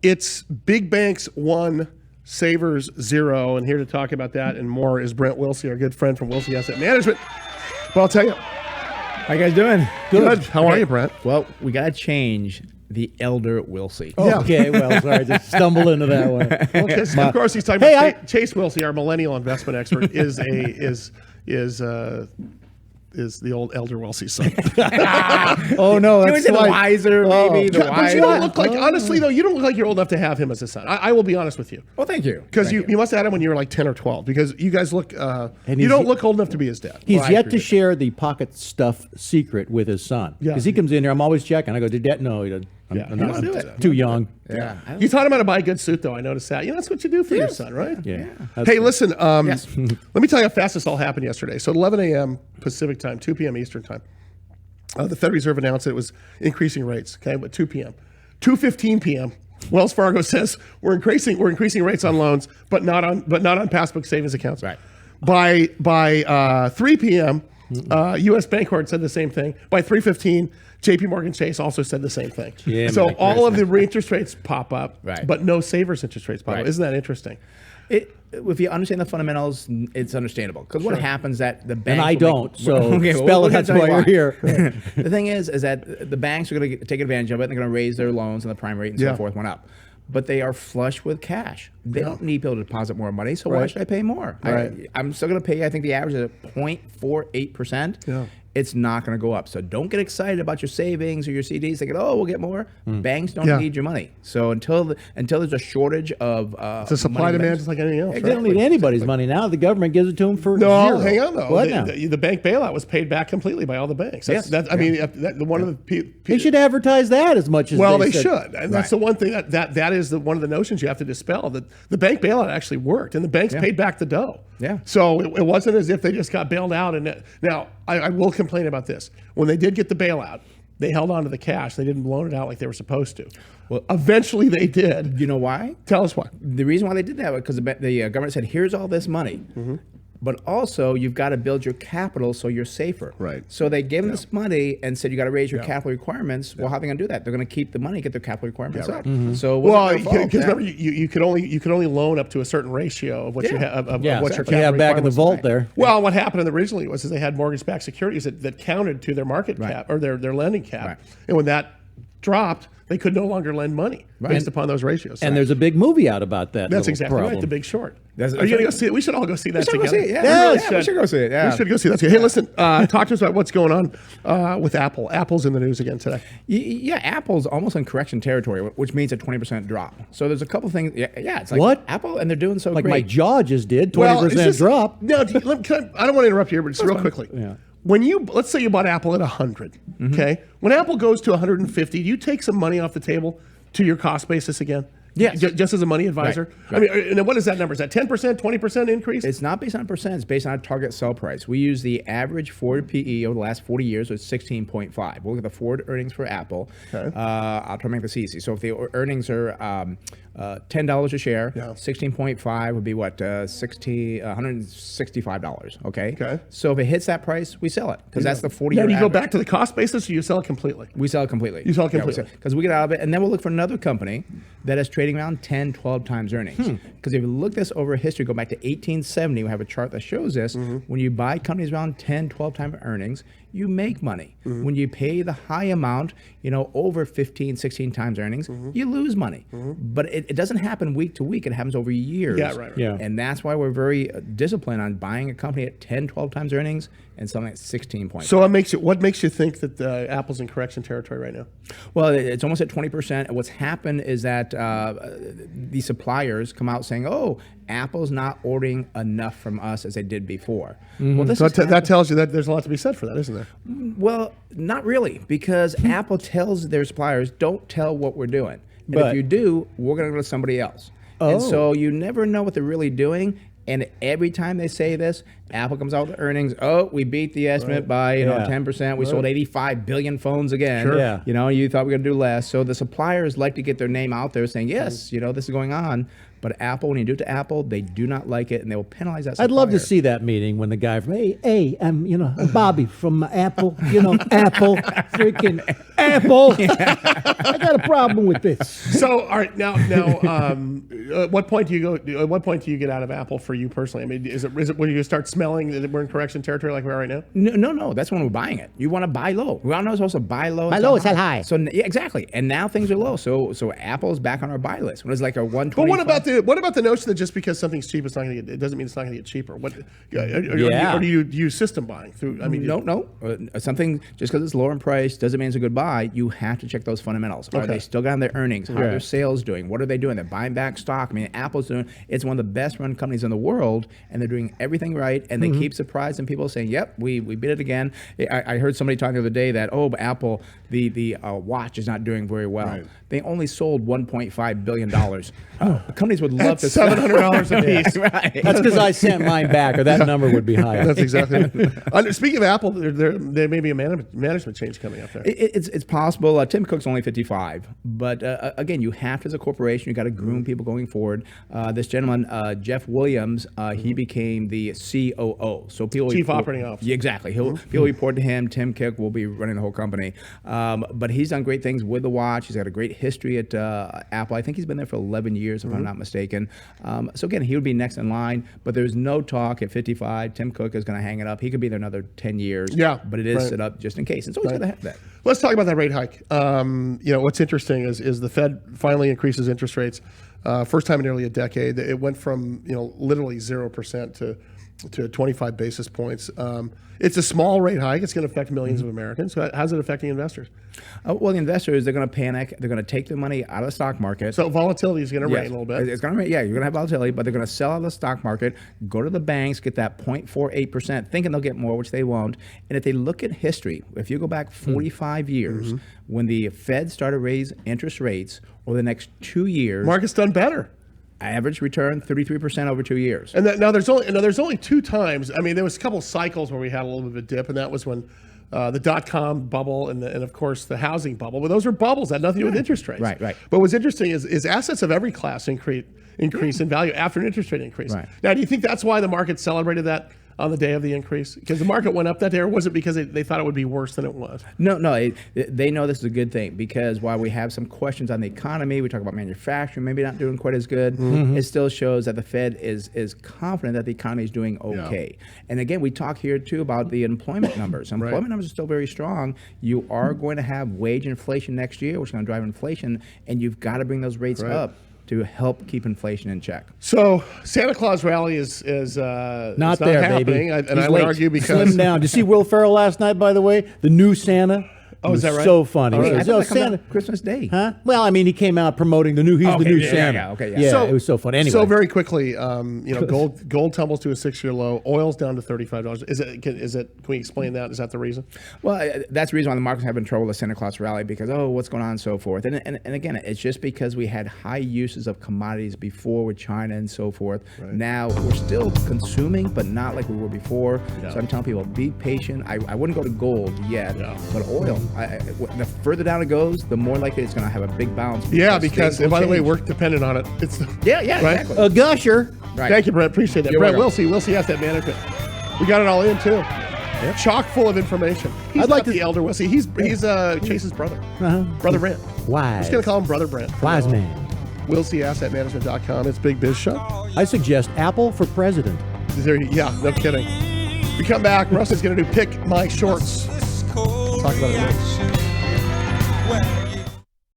It's big banks 1, savers 0. And here to talk about that and more is Brent Wilsey, our good friend from Wilsey Asset Management. Well, I'll tell you. How you guys doing? Good. How are you, Brent? Well, we got to change the elder Wilsey. Oh, yeah. Okay, well, sorry, just stumble into that one. Well, of course, he's talking about Chase Wilsey, our millennial investment expert, is the old elder Wilsey's son. Oh no, that's the wiser, maybe. The But wiser. you don't look like, honestly though, you don't look like you're old enough to have him as a son. I will be honest with you. Well, thank you. Because you must have had him when you were like 10 or 12. Because you guys look, you don't look old enough to be his dad. He's yet to share the pocket stuff secret with his son. Yeah. Because he comes in here, I'm always checking. I go, did Dad? No, he doesn't. I'm not do it. too young. Yeah. You taught him how to buy a good suit, though. I noticed that. That's what you do for your son, right? Yeah. Hey, listen. Let me tell you how fast this all happened yesterday. So at 11 a.m. Pacific time, 2 p.m. Eastern time, the Federal Reserve announced that it was increasing rates. Okay, at 2 p.m. 2:15 p.m. Wells Fargo says we're increasing rates on loans, but not on passbook savings accounts. Right. By 3 p.m. U.S. Bancorp said the same thing. By 3:15. J.P. Morgan Chase also said the same thing. Yeah, so all of the interest rates pop up, right, but no savers interest rates pop up. Isn't that interesting? If you understand the fundamentals, it's understandable. Because what happens that the banks... And I don't, spell it, that's why you're here. The thing is that the banks are going to take advantage of it, and they're going to raise their loans, and the prime rate and so forth went up. But they are flush with cash. They don't need people to deposit more money, so why should I pay more? I'm still going to pay, I think the average is 0.48%. Yeah. It's not going to go up. So don't get excited about your savings or your CDs thinking, oh, we'll get more. Banks don't need your money. So until there's a shortage of it's a supply demand just like anything else. They don't need anybody's money now. The government gives it to them for zero. Hang on though. What now? The bank bailout was paid back completely by all the banks. One of the they should advertise that as much as they should. And that's the one thing that is one of the notions you have to dispel, that the bank bailout actually worked and the banks paid back the dough. Yeah. So it wasn't as if they just got bailed out. And now I will complain about this. When they did get the bailout, they held on to the cash. They didn't loan it out like they were supposed to. Well, eventually they did. You know why? Tell us why. The reason why they did that was because the government said, here's all this money. But also, you've got to build your capital so you're safer. Right. So they gave them this money and said, you got to raise your capital requirements. Well, how are they going to do that? They're going to keep the money, get their capital requirements up. So because remember, you could only loan up to a certain ratio of what you have of what your capital have back in the vault there. Well, what happened originally was they had mortgage-backed securities that counted to their market cap or their lending cap, and when that dropped, they could no longer lend money based upon those ratios. And there's a big movie out about that. That's exactly problem. right, The Big Short. Are you going to go see it? We should all go see that together. We should go see it. Yeah. We should go see that together. Hey, listen, talk to us about what's going on with Apple. Apple's in the news again today. Yeah, Apple's almost in correction territory, which means a 20% drop. So there's a couple things. Yeah, it's like what? Apple, and they're doing so like great. My jaw just did 20% drop. No, I don't want to interrupt you here, but just real quickly. Yeah. When let's say you bought Apple at 100, okay? When Apple goes to 150, do you take some money off the table to your cost basis again? Yes. Just as a money advisor? Right. I mean, and what is that number? Is that 10%, 20% increase? It's not based on percent. It's based on a target sell price. We use the average forward PE over the last 40 years, so it's 16.5. We'll look at the forward earnings for Apple. Okay. I'll try to make this easy. So if the earnings are $10 a share, 16.5 would be what? $165, okay? So if it hits that price, we sell it, because that's the 40-year average. Now, do you go average. back to the cost basis, or you sell it completely? We sell it completely. You sell it completely. Because we get out of it, and then we'll look for another company that is trading around 10, 12 times earnings. Because if you look this over history, go back to 1870, we have a chart that shows this. When you buy companies around 10, 12 times earnings, you make money. When you pay the high amount, over 15, 16 times earnings, you lose money. But it doesn't happen week to week. It happens over years. Yeah, right. Yeah. And that's why we're very disciplined on buying a company at 10, 12 times earnings and selling at 16 points. So what makes you think that Apple's in correction territory right now? Well, it's almost at 20%. What's happened is that the suppliers come out saying, oh, Apple's not ordering enough from us as they did before. Well, that tells you that there's a lot to be said for that, isn't there? Well, not really, because Apple tells their suppliers, don't tell what we're doing. And if you do, we're going to go to somebody else. And so you never know what they're really doing. And every time they say this, Apple comes out with the earnings. Oh, we beat the estimate by 10%. We sold 85 billion phones again. Sure. Yeah. You thought we were going to do less. So the suppliers like to get their name out there saying, yes, this is going on. But Apple, when you do it to Apple, they do not like it, and they will penalize that supplier. I'd love to see that meeting when the guy from, I'm Bobby from Apple, Apple, freaking Apple. I got a problem with this. So, all right, now, at what point do you go? At what point do you get out of Apple for you personally? I mean, is it when you start smelling that we're in correction territory like we are right now? No. That's when we're buying it. You want to buy low. We're not supposed to buy low. Buy low, sell high. So exactly, and now things are low. So Apple's back on our buy list. When it's like a 120. But what about the notion that just because something's cheap, it doesn't mean it's not going to get cheaper? Or do you use system buying through? I mean, no. Something just because it's lower in price doesn't mean it's a good buy. You have to check those fundamentals. Are they still got their earnings? How are their sales doing? What are they doing? They're buying back stock. I mean, Apple's doing. It's one of the best run companies in the world, and they're doing everything right. And they keep surprising people, saying, "Yep, we beat it again." I heard somebody talking the other day that Apple the watch is not doing very well. Right. They only sold $1.5 billion. Companies would love to $700 a piece. Right. That's because I sent mine back, or that number would be higher. That's exactly it. Speaking of Apple, there may be a management change coming up there. It's possible. Tim Cook's only 55. But again, you have to, as a corporation, you got to groom people going forward. This gentleman, Jeff Williams, he became the COO. So people Chief Operating Officer. Yeah, exactly. People report to him. Tim Cook will be running the whole company. But he's done great things with the watch. He's got a great history at Apple. I think he's been there for 11 years, if I'm not mistaken. So again, he would be next in line. But there's no talk at 55. Tim Cook is going to hang it up. He could be there another 10 years. Yeah. But it is set up just in case. It's always going to have that. Let's talk about that rate hike. What's interesting is the Fed finally increases interest rates. First time in nearly a decade. It went from literally 0% to 25 basis points. It's a small rate hike. It's going to affect millions of Americans. So how's it affecting investors? Well, the investors, they're going to panic. They're going to take their money out of the stock market. So volatility is going to reign a little bit. It's going to reign. Yeah, you're going to have volatility, but they're going to sell out of the stock market, go to the banks, get that 0.48%, thinking they'll get more, which they won't. And if they look at history, if you go back 45 years, when the Fed started to raise interest rates over the next 2 years, market's done better. Average return 33% over 2 years. And now there's only two times. I mean, there was a couple of cycles where we had a little bit of a dip, and that was when the dot-com bubble and of course the housing bubble. But those were bubbles that had nothing to do with interest rates. Right. But what's interesting is assets of every class increase in value after an interest rate increase. Right. Now, do you think that's why the market celebrated that on the day of the increase? Because the market went up that day, or was it because they thought it would be worse than it was? No, they know this is a good thing, because while we have some questions on the economy, we talk about manufacturing maybe not doing quite as good, it still shows that the Fed is confident that the economy is doing okay. Yeah. And again, we talk here too about the employment numbers. Employment numbers are still very strong. You are going to have wage inflation next year, which is going to drive inflation, and you've got to bring those rates up to help keep inflation in check. So Santa Claus rally is not there, happening, baby. And I would argue because slim down. Did you see Will Ferrell last night? By the way, the new Santa. Oh, is that right? So funny. I thought that Santa Christmas Day. Huh? Well, I mean, he came out promoting the new. He's the new Santa. Yeah. So, it was so funny. Anyway, so very quickly, gold tumbles to a 6-year low. Oil's down to $35. Is it? Can we explain that? Is that the reason? Well, that's the reason why the market's having trouble with the Santa Claus rally, because what's going on and so forth. And again, it's just because we had high uses of commodities before with China and so forth. Right. Now we're still consuming, but not like we were before. Yeah. So I'm telling people, be patient. I wouldn't go to gold yet, but oil. The further down it goes, the more likely it's going to have a big bounce. Yeah, because by the way, we're dependent on it. It's exactly. A gusher. Right. Thank you, Brent. Appreciate that. Brent Wilsey Asset Management. We got it all in too. Yep. Chock full of information. I'd like the elder Wilsey. He's Chase's brother. Brother Brent. Wise. I'm just going to call him Brother Brent. Wise man. WilseyAssetManagement.com. It's Big Biz Show. I suggest Apple for president. Yeah, no kidding. We come back. Russ is going to do Pick My Shorts. Talk about it later.